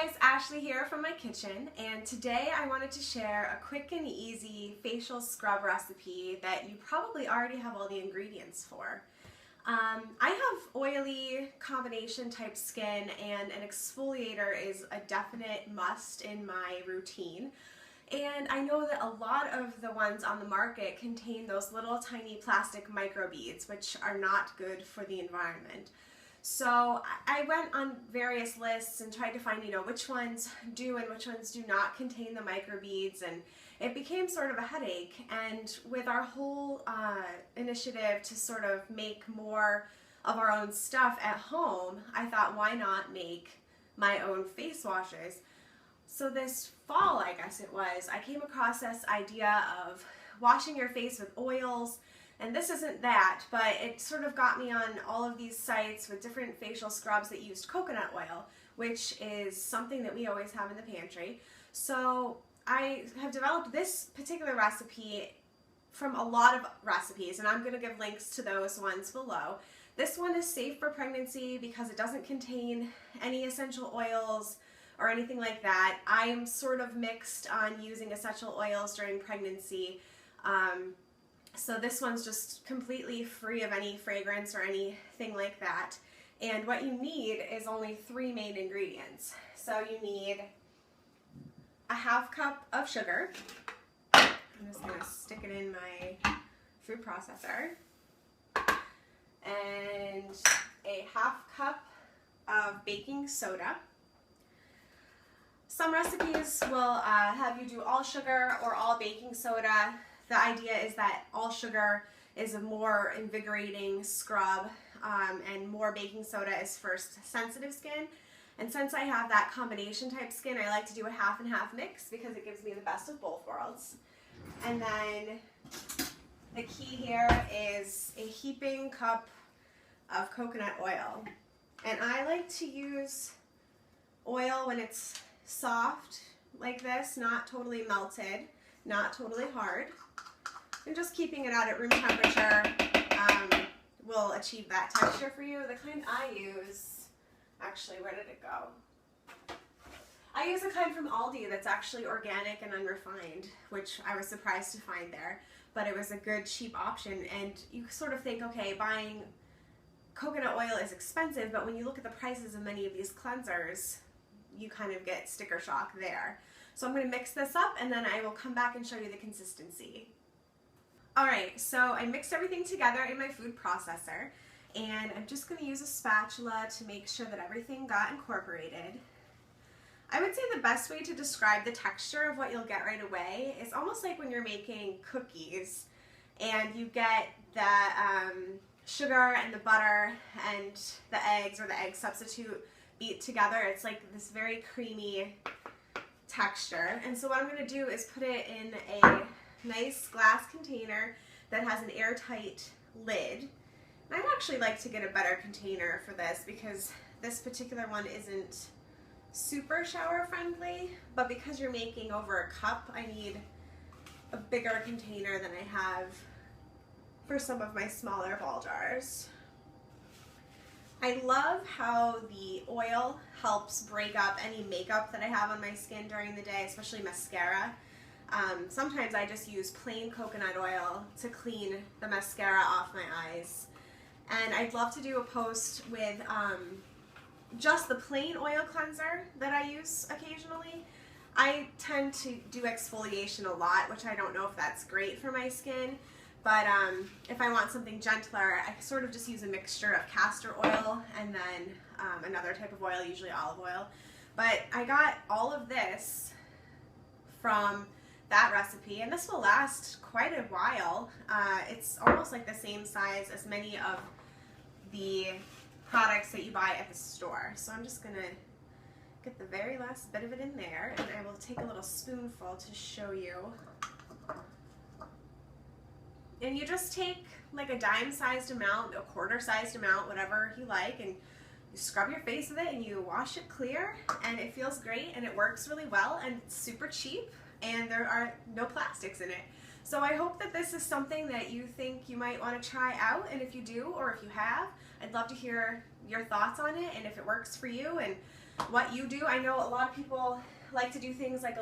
guys, Ashley here from my kitchen, and today I wanted to share a quick and easy facial scrub recipe that you probably already have all the ingredients for. I have oily combination type skin, and an exfoliator is a definite must in my routine. And I know that a lot of the ones on the market contain those little tiny plastic microbeads, which are not good for the environment. So I went on various lists and tried to find, which ones do and which ones do not contain the microbeads, and it became sort of a headache. And with our whole initiative to sort of make more of our own stuff at home, I thought, why not make my own face washes? So this fall, I guess it was, I came across this idea of washing your face with oils. And this isn't that, but it sort of got me on all of these sites with different facial scrubs that used coconut oil, which is something that we always have in the pantry. So I have developed this particular recipe from a lot of recipes, and I'm going to give links to those ones below. This one is safe for pregnancy because it doesn't contain any essential oils or anything like that. I'm sort of mixed on using essential oils during pregnancy. So this one's just completely free of any fragrance or anything like that. And what you need is only 3 main ingredients. So you need a ½ cup of sugar. I'm just going to stick it in my food processor. And a ½ cup of baking soda. Some recipes will have you do all sugar or all baking soda. The idea is that all sugar is a more invigorating scrub, and more baking soda is for sensitive skin. And since I have that combination type skin, I like to do a half and half mix because it gives me the best of both worlds. And then the key here is a heaping cup of coconut oil. And I like to use oil when it's soft like this, not totally melted, not totally hard. And just keeping it out at room temperature will achieve that texture for you. The kind I use, actually, where did it go? I use a kind from Aldi that's actually organic and unrefined, which I was surprised to find there, but it was a good, cheap option. And you sort of think, okay, buying coconut oil is expensive, but when you look at the prices of many of these cleansers, you kind of get sticker shock there. So I'm going to mix this up, and then I will come back and show you the consistency. Alright, so I mixed everything together in my food processor, and I'm just going to use a spatula to make sure that everything got incorporated. I would say the best way to describe the texture of what you'll get right away is almost like when you're making cookies and you get the sugar and the butter and the eggs, or the egg substitute, beat together. It's like this very creamy texture. And so what I'm going to do is put it in a nice glass container that has an airtight lid. And I'd actually like to get a better container for this because this particular one isn't super shower friendly, but because you're making over a cup, I need a bigger container than I have for some of my smaller ball jars. I love how the oil helps break up any makeup that I have on my skin during the day, especially mascara. Sometimes I just use plain coconut oil to clean the mascara off my eyes. And I'd love to do a post with just the plain oil cleanser that I use occasionally. I tend to do exfoliation a lot, which I don't know if that's great for my skin. But if I want something gentler, I sort of just use a mixture of castor oil and then another type of oil, usually olive oil. But I got all of this from that recipe, and this will last quite a while. It's almost like the same size as many of the products that you buy at the store. So I'm just going to get the very last bit of it in there, and I will take a little spoonful to show you. And you just take like a dime-sized amount, a quarter-sized amount, whatever you like, and you scrub your face with it and you wash it clear, and it feels great and it works really well, and it's super cheap, and there are no plastics in it. So I hope that this is something that you think you might want to try out, and if you do, or if you have, I'd love to hear your thoughts on it and if it works for you. And what you do. I know a lot of people like to do things like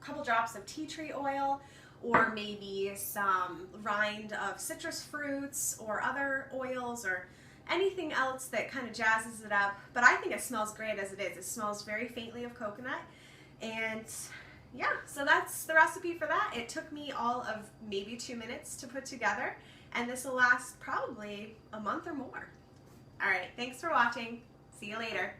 couple drops of tea tree oil, or maybe some rind of citrus fruits or other oils or anything else that kind of jazzes it up. But I think it smells great as it is. It smells very faintly of coconut. And yeah, so that's the recipe for that. It took me all of maybe 2 minutes to put together, and this will last probably a month or more. All right, thanks for watching. See you later.